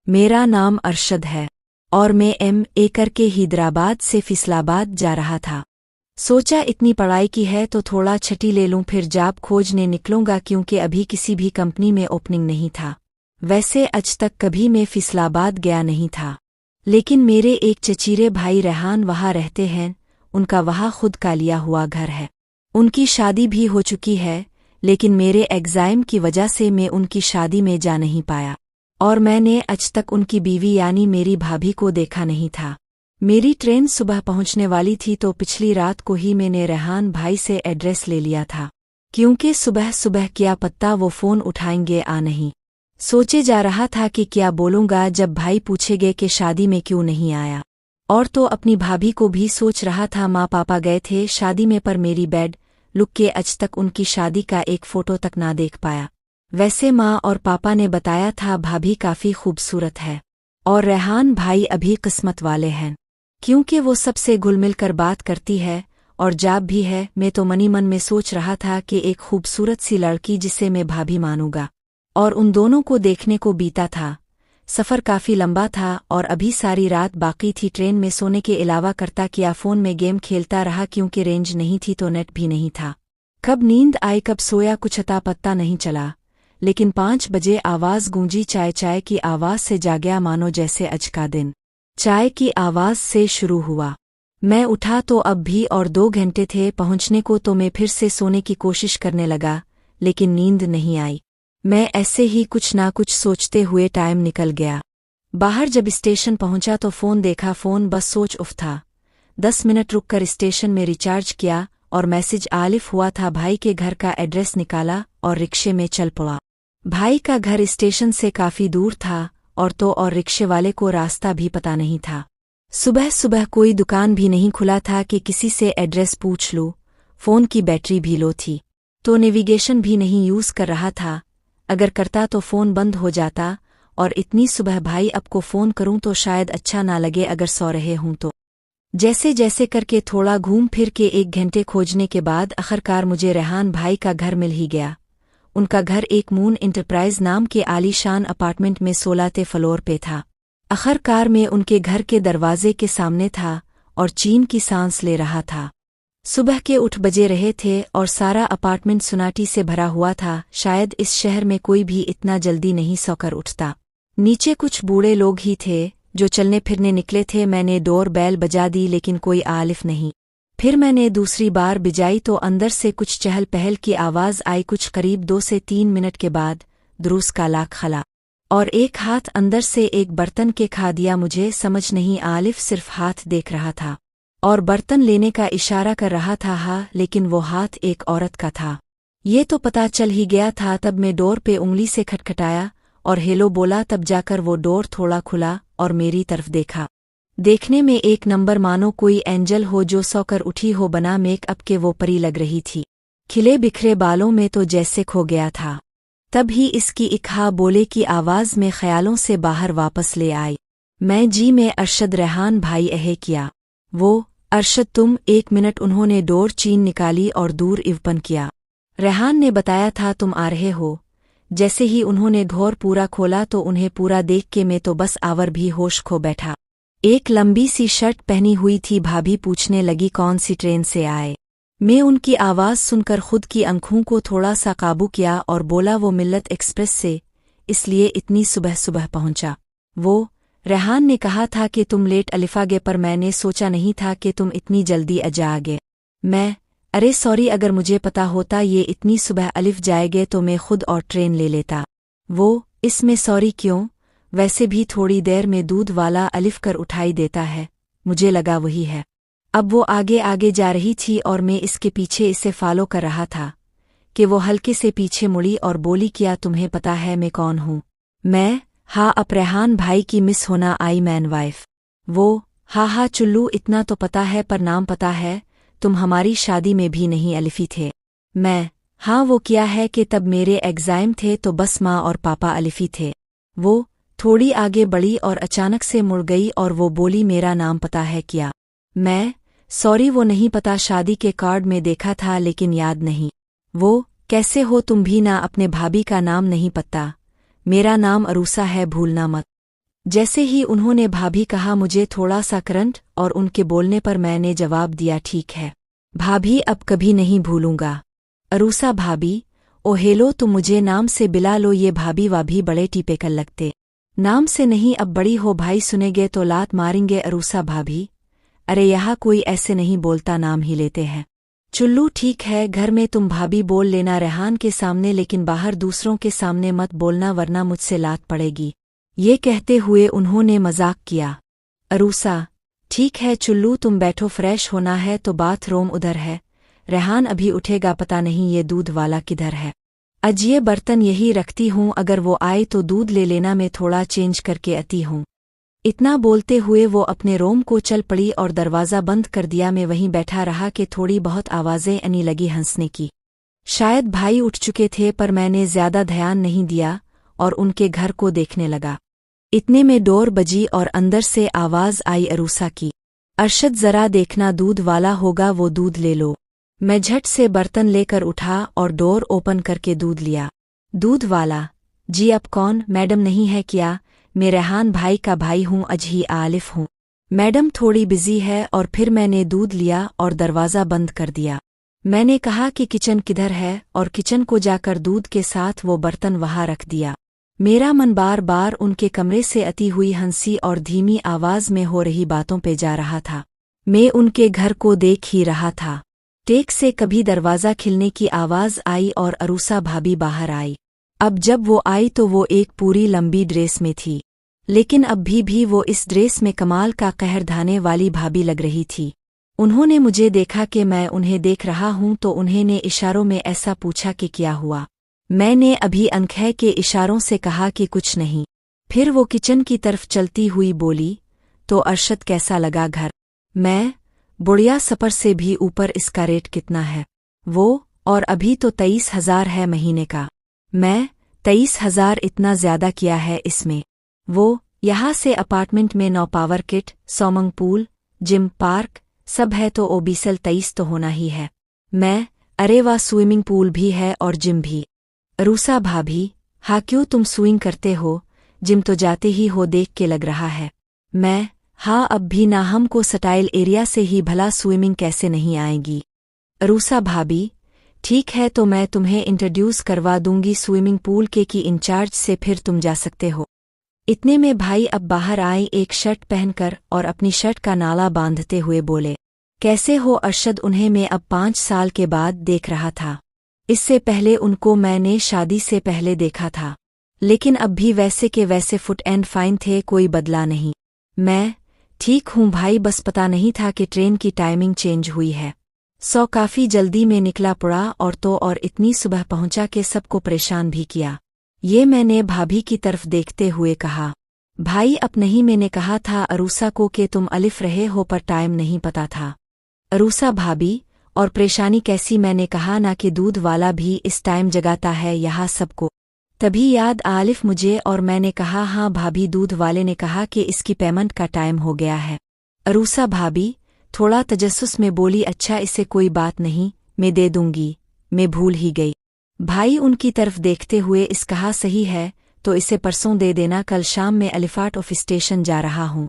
मेरा नाम अरशद है और मैं MA करके हैदराबाद से फैसलाबाद जा रहा था। सोचा इतनी पढ़ाई की है तो थोड़ा छुट्टी ले लूं, फिर जॉब खोजने निकलूंगा क्योंकि अभी किसी भी कंपनी में ओपनिंग नहीं था। वैसे आज तक कभी मैं फैसलाबाद गया नहीं था, लेकिन मेरे एक चचेरे भाई रेहान वहाँ रहते हैं। उनका वहाँ खुद का लिया हुआ घर है। उनकी शादी भी हो चुकी है, लेकिन मेरे एग्जाम की वजह से मैं उनकी शादी में जा नहीं पाया और मैंने आज तक उनकी बीवी यानी मेरी भाभी को देखा नहीं था। मेरी ट्रेन सुबह पहुंचने वाली थी तो पिछली रात को ही मैंने रेहान भाई से एड्रेस ले लिया था, क्योंकि सुबह सुबह क्या पत्ता वो फ़ोन उठाएंगे आ नहीं। सोचे जा रहा था कि क्या बोलूंगा जब भाई पूछेंगे कि शादी में क्यों नहीं आया। और तो अपनी भाभी को भी सोच रहा था, माँ पापा गए थे शादी में पर मेरी बैड लुक के आज तक उनकी शादी का एक फ़ोटो तक ना देख पाया। वैसे माँ और पापा ने बताया था भाभी काफ़ी खूबसूरत है और रेहान भाई अभी किस्मत वाले हैं, क्योंकि वो सबसे घुल मिल कर बात करती है और जाब भी है। मैं तो मनी मन में सोच रहा था कि एक खूबसूरत सी लड़की जिसे मैं भाभी मानूंगा, और उन दोनों को देखने को बीता था। सफ़र काफ़ी लंबा था और अभी सारी रात बाकी थी। ट्रेन में सोने के अलावा करता क्या फ़ोन में गेम खेलता रहा, क्योंकि रेंज नहीं थी तो नेट भी नहीं था। कब नींद आई कब सोया कुछ अता पत्ता नहीं चला, लेकिन 5 बजे आवाज़ गूंजी, चाय चाय की आवाज़ से जागया मानो जैसे आज का दिन चाय की आवाज़ से शुरू हुआ। मैं उठा तो अब भी और 2 घंटे थे पहुंचने को, तो मैं फिर से सोने की कोशिश करने लगा, लेकिन नींद नहीं आई। मैं ऐसे ही कुछ ना कुछ सोचते हुए टाइम निकल गया। बाहर जब स्टेशन पहुंचा तो फ़ोन देखा, फ़ोन बस सोच उफ था। 10 मिनट रुककर स्टेशन में रिचार्ज किया और मैसेज आलिफ हुआ था। भाई के घर का एड्रेस निकाला और रिक्शे में चल पड़ा। भाई का घर स्टेशन से काफ़ी दूर था और रिक्शे वाले को रास्ता भी पता नहीं था। सुबह सुबह कोई दुकान भी नहीं खुला था कि किसी से एड्रेस पूछ लूँ। फ़ोन की बैटरी भी लो थी तो नेविगेशन भी नहीं यूज़ कर रहा था। अगर करता तो फ़ोन बंद हो जाता, और इतनी सुबह भाई अब को फ़ोन करूं तो शायद अच्छा ना लगे अगर सो रहे हूं तो। जैसे जैसे करके थोड़ा घूम फिर के 1 घंटे खोजने के बाद आखिरकार मुझे रेहान भाई का घर मिल ही गया। उनका घर एक मून इंटरप्राइज नाम के आलीशान अपार्टमेंट में 16वें फ्लोर पे था। आखिरकार मैं उनके घर के दरवाजे के सामने था और चैन की सांस ले रहा था। सुबह के 8 बजे रहे थे और सारा अपार्टमेंट सुनाटी से भरा हुआ था। शायद इस शहर में कोई भी इतना जल्दी नहीं सोकर उठता। नीचे कुछ बूढ़े लोग ही थे जो चलने फिरने निकले थे। मैंने डोर बेल बजा दी, लेकिन कोई आलिफ नहीं। फिर मैंने दूसरी बार बजाई तो अंदर से कुछ चहल पहल की आवाज़ आई। कुछ करीब 2 से 3 मिनट के बाद दुरुस्त का लाक खला और एक हाथ अंदर से एक बर्तन के खा दिया। मुझे समझ नहीं, आलिफ सिर्फ हाथ देख रहा था और बर्तन लेने का इशारा कर रहा था। हाँ, लेकिन वो हाथ एक औरत का था, ये तो पता चल ही गया था। तब मैं डोर पे उंगली से खटखटाया और हेलो बोला। तब जाकर वो डोर थोड़ा खुला और मेरी तरफ देखा। देखने में एक नंबर मानो कोई एंजल हो जो सोकर उठी हो, बना मेकअप के वो परी लग रही थी। खिले बिखरे बालों में तो जैसे खो गया था। तब ही इसकी एक हा बोले की आवाज़ में ख्यालों से बाहर वापस ले आई। मैं जी में अरशद रेहान भाई अहे किया। वो अरशद तुम? 1 मिनट। उन्होंने डोर चीन निकाली और दूर इवपन किया। रेहान ने बताया था तुम आ रहे हो। जैसे ही उन्होंने घोर पूरा खोला तो उन्हें पूरा देख के मैं तो बस आवर भी होश खो बैठा। एक लंबी सी शर्ट पहनी हुई थी। भाभी पूछने लगी कौन सी ट्रेन से आए। मैं उनकी आवाज़ सुनकर खुद की आंखों को थोड़ा सा काबू किया और बोला वो मिल्लत एक्सप्रेस से, इसलिए इतनी सुबह सुबह पहुंचा। वो रेहान ने कहा था कि तुम लेट अलिफागे, पर मैंने सोचा नहीं था कि तुम इतनी जल्दी अजाओगे। मैं अरे सॉरी, अगर मुझे पता होता ये इतनी सुबह अलिफ जाएगे तो मैं खुद और ट्रेन ले लेता। वो इसमें सॉरी क्यों, वैसे भी थोड़ी देर में दूध वाला अलिफ कर उठाई देता है। मुझे लगा वही है। अब वो आगे आगे जा रही थी और मैं इसके पीछे इसे फॉलो कर रहा था कि वो हल्के से पीछे मुड़ी और बोली क्या तुम्हें पता है मैं कौन हूँ? मैं हाँ, अब रेहान भाई की मिस होना आई मैन वाइफ। वो हाँ चुल्लू, इतना तो पता है पर नाम पता है, तुम हमारी शादी में भी नहीं अलिफी थे। मैं हाँ, वो क्या है कि तब मेरे एग्जाम थे तो बस माँ और पापा अलिफी थे। वो थोड़ी आगे बढ़ी और अचानक से मुड़ गई और वो बोली मेरा नाम पता है क्या? मैं सॉरी, वो नहीं पता, शादी के कार्ड में देखा था लेकिन याद नहीं। वो कैसे हो तुम भी ना, अपने भाभी का नाम नहीं पता? मेरा नाम अरूसा है, भूलना मत। जैसे ही उन्होंने भाभी कहा मुझे थोड़ा सा करंट और उनके बोलने पर मैंने जवाब दिया ठीक है भाभी अब कभी नहीं भूलूंगा। अरूसा भाभी ओ हेलो तुम मुझे नाम से बिला लो ये भाभी वाभी बड़े टिपिकल लगते। नाम से नहीं अब बड़ी हो भाई सुनेंगे तो लात मारेंगे। अरूसा भाभी अरे यहाँ कोई ऐसे नहीं बोलता नाम ही लेते हैं। चुल्लू ठीक है घर में तुम भाभी बोल लेना रेहान के सामने लेकिन बाहर दूसरों के सामने मत बोलना वरना मुझसे लात पड़ेगी। ये कहते हुए उन्होंने मजाक किया। अरूसा ठीक है चुल्लू तुम बैठो फ्रेश होना है तो बाथरूम उधर है। रेहान अभी उठेगा पता नहीं ये दूध वाला किधर है। आज ये बर्तन यही रखती हूँ अगर वो आए तो दूध ले लेना मैं थोड़ा चेंज करके आती हूँ। इतना बोलते हुए वो अपने रूम को चल पड़ी और दरवाज़ा बंद कर दिया। मैं वहीं बैठा रहा कि थोड़ी बहुत आवाज़ें आने लगी हंसने की। शायद भाई उठ चुके थे पर मैंने ज्यादा ध्यान नहीं दिया और उनके घर को देखने लगा। इतने में डोर बजी और अंदर से आवाज़ आई अरूसा की अरशद जरा देखना दूध वाला होगा वो दूध ले लो। मैं झट से बर्तन लेकर उठा और डोर ओपन करके दूध लिया। दूध वाला जी अब कौन मैडम नहीं है क्या मैं रेहान भाई का भाई हूँ अजही आलिफ हूँ। मैडम थोड़ी बिजी है और फिर मैंने दूध लिया और दरवाज़ा बंद कर दिया। मैंने कहा कि किचन किधर है और किचन को जाकर दूध के साथ वो बर्तन वहाँ रख दिया। मेरा मन बार बार उनके कमरे से अती हुई हंसी और धीमी आवाज़ में हो रही बातों पे जा रहा था। मैं उनके घर को देख ही रहा था। टेक से कभी दरवाज़ा खिलने की आवाज़ आई और अरूसा भाभी बाहर आई। अब जब वो आई तो वो एक पूरी लंबी ड्रेस में थी लेकिन अब भी वो इस ड्रेस में कमाल का कहर ढाने वाली भाभी लग रही थी। उन्होंने मुझे देखा कि मैं उन्हें देख रहा हूं तो उन्होंने इशारों में ऐसा पूछा कि क्या हुआ। मैंने अभी अनखे के इशारों से कहा कि कुछ नहीं। फिर वो किचन की तरफ चलती हुई बोली तो अरशद कैसा लगा घर। मैं बुढ़िया सपर से भी ऊपर इसका रेट कितना है। वो और अभी तो 23,000 है महीने का। मैं 23,000 इतना ज्यादा किया है इसमें। वो यहाँ से अपार्टमेंट में 9 power kit swimming pool gym park सब है तो ओबीसल 23 तो होना ही है। मैं अरे वाह स्विमिंग पूल भी है और जिम भी। अरूसा भाभी हाँ क्यों तुम स्विंग करते हो जिम तो जाते ही हो देख के लग रहा है। मैं हाँ अब भी ना हमको स्टाइल एरिया से ही भला स्विमिंग कैसे नहीं आएगी। अरूसा भाभी ठीक है तो मैं तुम्हें इंट्रोड्यूस करवा दूंगी स्विमिंग पूल के की इंचार्ज से फिर तुम जा सकते हो। इतने में भाई अब बाहर आए एक शर्ट पहनकर और अपनी शर्ट का नाला बांधते हुए बोले कैसे हो अरशद। उन्हें मैं अब 5 साल के बाद देख रहा था। इससे पहले उनको मैंने शादी से पहले देखा था लेकिन अब भी वैसे के वैसे फिट एंड फाइन थे कोई बदला नहीं। मैं ठीक हूँ भाई बस पता नहीं था कि ट्रेन की टाइमिंग चेंज हुई है। काफ़ी जल्दी में निकला पड़ा और तो और इतनी सुबह पहुंचा के सबको परेशान भी किया। ये मैंने भाभी की तरफ देखते हुए कहा भाई अब नहीं मैंने कहा था अरूसा को कि तुम अलिफ रहे हो पर टाइम नहीं पता था। अरूसा भाभी और परेशानी कैसी मैंने कहा ना कि दूध वाला भी इस टाइम जगाता है यहाँ सबको। तभी याद आलिफ मुझे और मैंने कहा हाँ भाभी। दूध वाले ने कहा कि इसकी पेमेंट का टाइम हो गया है। अरूसा भाभी थोड़ा तजस्सुस में बोली अच्छा इसे कोई बात नहीं मैं दे दूंगी मैं भूल ही गई। भाई उनकी तरफ देखते हुए इस कहा सही है तो इसे परसों दे देना कल शाम में एलिफेंट ऑफ स्टेशन जा रहा हूँ।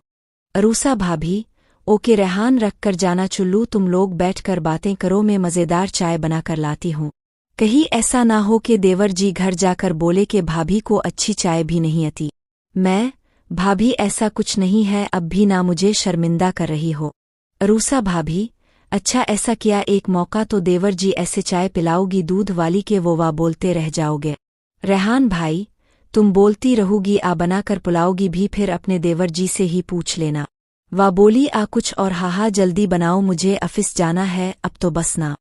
अरूसा भाभी ओके रेहान रख कर जाना चुल्लू तुम लोग बैठकर बातें करो मैं मज़ेदार चाय बनाकर लाती हूँ। कहीं ऐसा ना हो कि देवर जी घर जाकर बोले कि भाभी को अच्छी चाय भी नहीं आती। मैं भाभी ऐसा कुछ नहीं है अब भी ना मुझे शर्मिंदा कर रही हो। अरूसा भाभी अच्छा ऐसा किया एक मौका तो देवर जी ऐसे चाय पिलाओगी दूध वाली के वो वाह बोलते रह जाओगे। रेहान भाई तुम बोलती रहोगी आ बनाकर पिलाओगी भी फिर अपने देवर जी से ही पूछ लेना। वाह बोली आ कुछ और हाहा जल्दी बनाओ मुझे ऑफिस जाना है अब तो बस ना।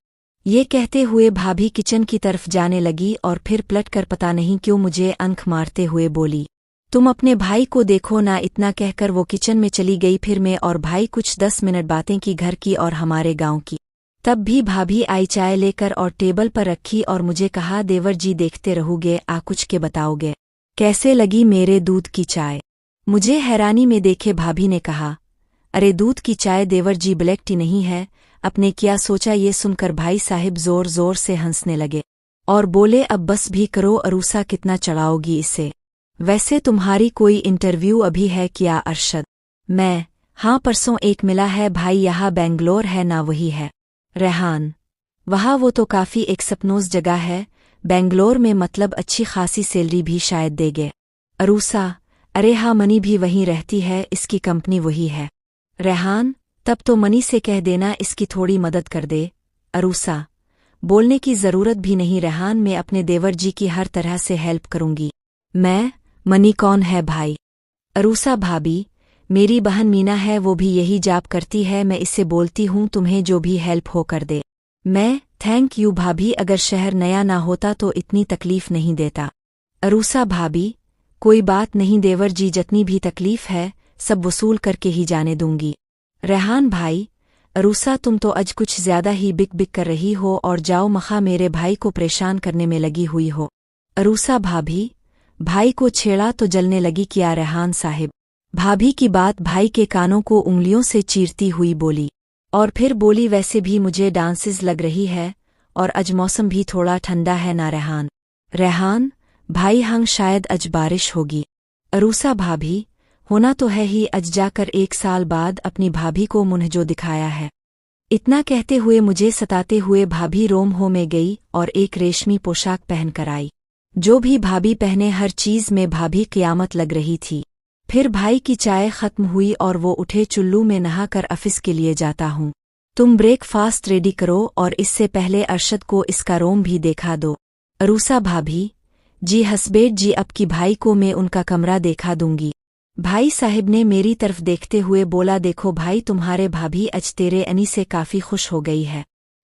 ये कहते हुए भाभी किचन की तरफ जाने लगी और फिर पलटकर पता नहीं क्यों मुझे आंख मारते हुए बोली तुम अपने भाई को देखो ना। इतना कहकर वो किचन में चली गई। फिर मैं और भाई कुछ 10 मिनट बातें की घर की और हमारे गांव की। तब भी भाभी आई चाय लेकर और टेबल पर रखी और मुझे कहा देवर जी देखते रहोगे आ कुछ के बताओगे कैसे लगी मेरे दूध की चाय। मुझे हैरानी में देखे भाभी ने कहा अरे दूध की चाय देवर जी ब्लैक टी नहीं है। अपने क्या सोचा ये सुनकर भाई साहिब जोर जोर से हंसने लगे और बोले अब बस भी करो अरूसा कितना चढ़ाओगी इसे। वैसे तुम्हारी कोई इंटरव्यू अभी है क्या अरशद? मैं, हाँ परसों एक मिला है भाई, यहाँ बेंगलोर है ना वही है। रेहान, वहाँ वो तो काफ़ी एक सपनोस जगह है, बेंगलोर में मतलब अच्छी खासी सैलरी भी शायद देगे। अरूसा, अरे हाँ मनी भी वहीं रहती है, इसकी कंपनी वही है। रेहान, तब तो मनी से कह देना इसकी थोड़ी मदद कर दे। अरूसा, बोलने की ज़रूरत भी नहीं रेहान, मैं अपने देवर जी की हर तरह से हेल्प करूंगी। मैं, मनी कौन है भाई? अरूसा भाभी, मेरी बहन मीना है, वो भी यही जॉब करती है, मैं इससे बोलती हूँ तुम्हें जो भी हेल्प हो कर दे। मैं, थैंक यू भाभी, अगर शहर नया ना होता तो इतनी तकलीफ नहीं देता। अरूसा भाभी, कोई बात नहीं देवर जी, जितनी भी तकलीफ है सब वसूल करके ही जाने दूंगी। रेहान भाई, अरूसा तुम तो आज कुछ ज्यादा ही बिक बिक कर रही हो और जाओ मखा मेरे भाई को परेशान करने में लगी हुई हो। अरूसा भाभी, भाई को छेड़ा तो जलने लगी क्या? रेहान साहिब, भाभी की बात भाई के कानों को उंगलियों से चीरती हुई बोली, और फिर बोली वैसे भी मुझे डांसेस लग रही है और आज मौसम भी थोड़ा ठंडा है ना रेहान। रेहान भाई, हंग शायद आज बारिश होगी। अरूसा भाभी, होना तो है ही, आज जाकर 1 साल बाद अपनी भाभी को मुंह जो दिखाया है। इतना कहते हुए मुझे सताते हुए भाभी रोम हो में गई और एक रेशमी पोशाक पहन कर आई। जो भी भाभी पहने हर चीज में भाभी क़यामत लग रही थी। फिर भाई की चाय खत्म हुई और वो उठे, चुल्लू में नहाकर ऑफिस के लिए जाता हूँ, तुम ब्रेकफास्ट रेडी करो और इससे पहले अरशद को इसका रोम भी देखा दो। अरूसा भाभी, जी हसबेट जी, अब की भाई को मैं उनका कमरा देखा दूंगी। भाई साहिब ने मेरी तरफ देखते हुए बोला, देखो भाई तुम्हारे भाभी आज तेरे अनी से काफ़ी खुश हो गई है,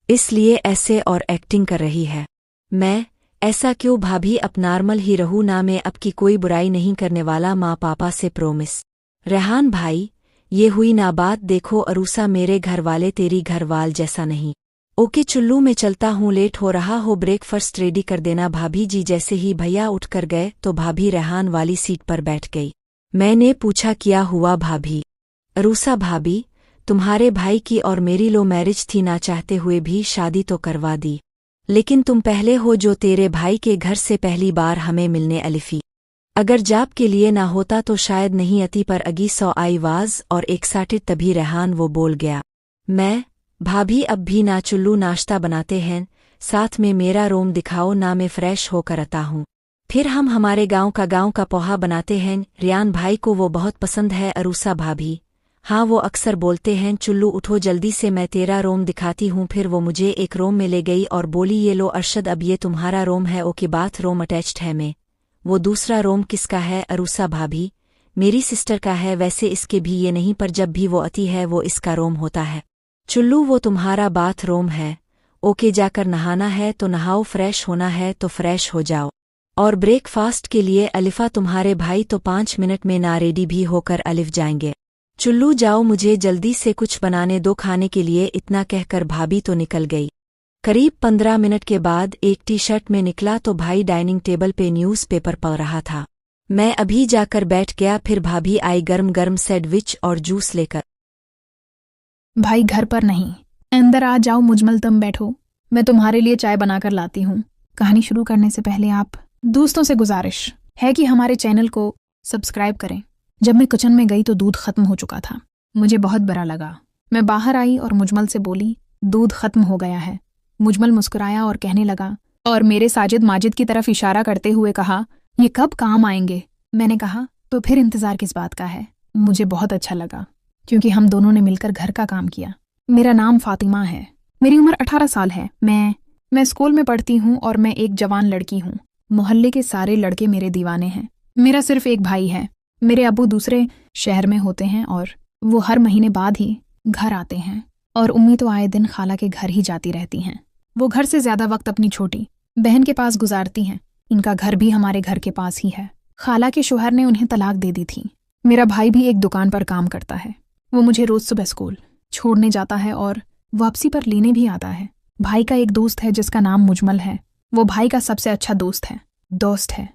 इसलिए ऐसे और एक्टिंग कर रही है। मैं, ऐसा क्यों भाभी, अब नॉर्मल ही रहूँ ना, मैं अब की कोई बुराई नहीं करने वाला, माँ पापा से प्रोमिस। रेहान भाई, ये हुई ना बात, देखो अरूसा मेरे घर वाले तेरी घरवाल जैसा नहीं। ओके चुल्लू में चलता हूँ, लेट हो रहा हो, ब्रेकफास्ट रेडी कर देना भाभी जी। जैसे ही भैया उठ कर गए तो भाभी रेहान वाली सीट पर बैठ गई। मैंने पूछा, क्या हुआ भाभी? अरूसा भाभी, तुम्हारे भाई की और मेरी लो मैरिज थी, ना चाहते हुए भी शादी तो करवा दी, लेकिन तुम पहले हो जो तेरे भाई के घर से पहली बार हमें मिलने अलिफी। अगर जॉब के लिए ना होता तो शायद नहीं आती, पर अगी सौ आई वाज और एक्साइटेड, तभी रेहान वो बोल गया। मैं, भाभी अब भी ना चुल्लू नाश्ता बनाते हैं, साथ में मेरा रोम दिखाओ ना, मैं फ्रेश होकर आता हूँ, फिर हम हमारे गांव का पोहा बनाते हैं, रियान भाई को वो बहुत पसंद है। अरूसा भाभी, हाँ वो अक्सर बोलते हैं, चुल्लू उठो जल्दी से मैं तेरा रोम दिखाती हूँ। फिर वो मुझे एक रोम में ले गई और बोली, ये लो अरशद, अब ये तुम्हारा रोम है। ओके, बाथ रोम अटैच्ड है में। वो दूसरा रोम किसका है? अरूसा भाभी, मेरी सिस्टर का है, वैसे इसके भी ये नहीं, पर जब भी वो आती है वो इसका रोम होता है। चुल्लू वो तुम्हारा बाथ रोम है। ओके, जाकर नहाना है तो नहाओ, फ्रेश होना है तो फ्रेश हो जाओ, और ब्रेकफास्ट के लिए अलिफा तुम्हारे भाई तो 5 मिनट में ना रेडी भी होकर अलिफ जाएंगे। चुल्लू जाओ, मुझे जल्दी से कुछ बनाने दो खाने के लिए। इतना कहकर भाभी तो निकल गई। करीब 15 मिनट के बाद एक टी शर्ट में निकला तो भाई डाइनिंग टेबल पे न्यूज़पेपर पढ़ रहा था। मैं अभी जाकर बैठ गया, फिर भाभी आई गर्म गर्म सैंडविच और जूस लेकर। भाई घर पर नहीं, अंदर आ जाओ मुजमल, तुम बैठो, मैं तुम्हारे लिए चाय बनाकर लाती हूँ। कहानी शुरू करने से पहले आप दोस्तों से गुजारिश है कि हमारे चैनल को सब्सक्राइब करें। जब मैं किचन में गई तो दूध खत्म हो चुका था। मुझे बहुत बुरा लगा। मैं बाहर आई और मुजमल से बोली, दूध खत्म हो गया है। मुजमल मुस्कुराया और कहने लगा, और मेरे साजिद माजिद की तरफ इशारा करते हुए कहा, ये कब काम आएंगे? मैंने कहा, तो फिर इंतजार किस बात का है? मुझे बहुत अच्छा लगा क्योंकि हम दोनों ने मिलकर घर का काम किया। मेरा नाम फातिमा है, मेरी उम्र 18 साल है। मैं स्कूल में पढ़ती हूँ और मैं एक जवान लड़की हूँ। मोहल्ले के सारे लड़के मेरे दीवाने हैं। मेरा सिर्फ एक भाई है। मेरे अबू दूसरे शहर में होते हैं और वो हर महीने बाद ही घर आते हैं, और उम्मी तो आए दिन खाला के घर ही जाती रहती हैं। वो घर से ज्यादा वक्त अपनी छोटी बहन के पास गुजारती हैं। इनका घर भी हमारे घर के पास ही है। खाला के शोहर ने उन्हें तलाक दे दी थी। मेरा भाई भी एक दुकान पर काम करता है। वो मुझे रोज सुबह स्कूल छोड़ने जाता है और वापसी पर लेने भी आता है। भाई का एक दोस्त है जिसका नाम मुजमल है। वो भाई का सबसे अच्छा दोस्त है।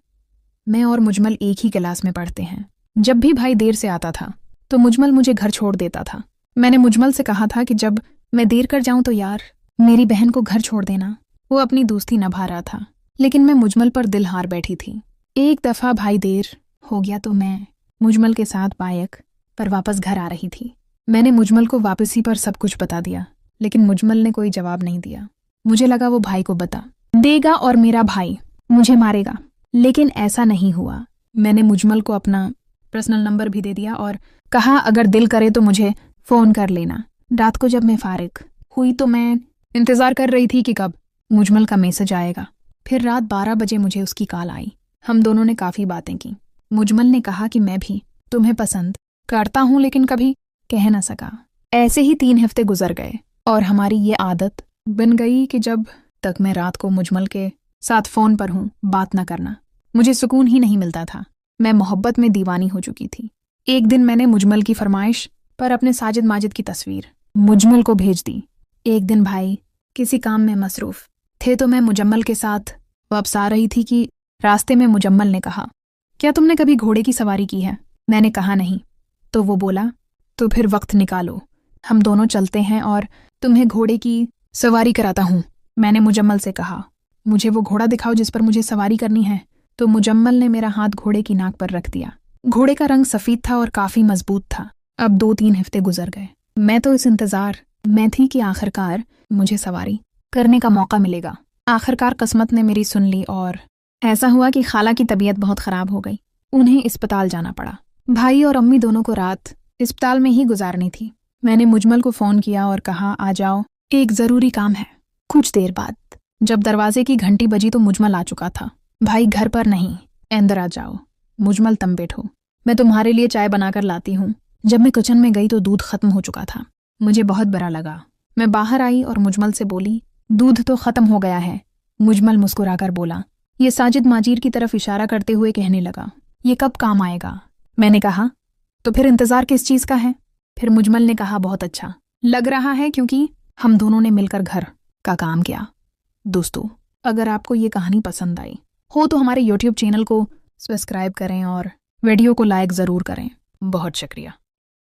मैं और मुजमल एक ही क्लास में पढ़ते हैं। जब भी भाई देर से आता था तो मुजमल मुझे घर छोड़ देता था। मैंने मुजमल से कहा था कि जब मैं देर कर जाऊं तो यार मेरी बहन को घर छोड़ देना। वो अपनी दोस्ती निभा रहा था, लेकिन मैं मुजमल पर दिल हार बैठी थी। एक दफा भाई देर हो गया तो मैं मुजमल के साथ बाइक पर वापस घर आ रही थी। मैंने मुजमल को वापसी पर सब कुछ बता दिया, लेकिन मुजमल ने कोई जवाब नहीं दिया। मुझे लगा वो भाई को बता देगा और मेरा भाई मुझे मारेगा, लेकिन ऐसा नहीं हुआ। मैंने मुजमल को अपना पर्सनल नंबर भी दे दिया और कहा अगर दिल करे तो मुझे फ़ोन कर लेना। रात को जब मैं फारिग हुई तो मैं इंतज़ार कर रही थी कि कब मुजमल का मैसेज आएगा। फिर रात 12 बजे मुझे उसकी कॉल आई। हम दोनों ने काफ़ी बातें की। मुजमल ने कहा कि मैं भी तुम्हें पसंद करता हूँ, लेकिन कभी कह न सका। ऐसे ही 3 हफ्ते गुजर गए और हमारी ये आदत बन गई कि जब तक मैं रात को मुजमल के साथ फ़ोन पर हूँ बात न करना, मुझे सुकून ही नहीं मिलता था। मैं मोहब्बत में दीवानी हो चुकी थी। एक दिन मैंने मुजमल की फरमाइश पर अपने साजिद माजिद की तस्वीर मुजमल को भेज दी। एक दिन भाई किसी काम में मसरूफ़ थे तो मैं मुजम्मल के साथ वापस आ रही थी कि रास्ते में मुजम्मल ने कहा, क्या तुमने कभी घोड़े की सवारी की है? मैंने कहा नहीं। तो वो बोला, तो फिर वक्त निकालो, हम दोनों चलते हैं और तुम्हें घोड़े की सवारी कराता हूँ। मैंने मुजम्मल से कहा, मुझे वो घोड़ा दिखाओ जिस पर मुझे सवारी करनी है। तो मुजम्मल ने मेरा हाथ घोड़े की नाक पर रख दिया। घोड़े का रंग सफ़ेद था और काफ़ी मजबूत था। अब 2-3 हफ्ते गुजर गए। मैं तो इस इंतज़ार में थी कि आखिरकार मुझे सवारी करने का मौका मिलेगा। आखिरकार किस्मत ने मेरी सुन ली और ऐसा हुआ कि खाला की तबीयत बहुत ख़राब हो गई। उन्हें अस्पताल जाना पड़ा। भाई और अम्मी दोनों को रात अस्पताल में ही गुजारनी थी। मैंने मुजमल को फ़ोन किया और कहा आ जाओ, एक ज़रूरी काम है। कुछ देर बाद जब दरवाजे की घंटी बजी तो मुजमल आ चुका था। भाई घर पर नहीं, अंदर आ जाओ। मुजमल तुम बैठो, मैं तुम्हारे लिए चाय बनाकर लाती हूँ। जब मैं किचन में गई तो दूध ख़त्म हो चुका था। मुझे बहुत बुरा लगा। मैं बाहर आई और मुजमल से बोली, दूध तो ख़त्म हो गया है। मुजमल मुस्कुराकर बोला। ये साजिद माजीर की तरफ इशारा करते हुए कहने लगा, ये कब काम आएगा? मैंने कहा, तो फिर इंतज़ार किस चीज़ का है? फिर मुजमल ने कहा, बहुत अच्छा लग रहा है क्योंकि हम दोनों ने मिलकर घर का काम किया। दोस्तों, अगर आपको ये कहानी पसंद आई हो तो हमारे YouTube चैनल को सब्सक्राइब करें और वीडियो को लाइक ज़रूर करें। बहुत शुक्रिया।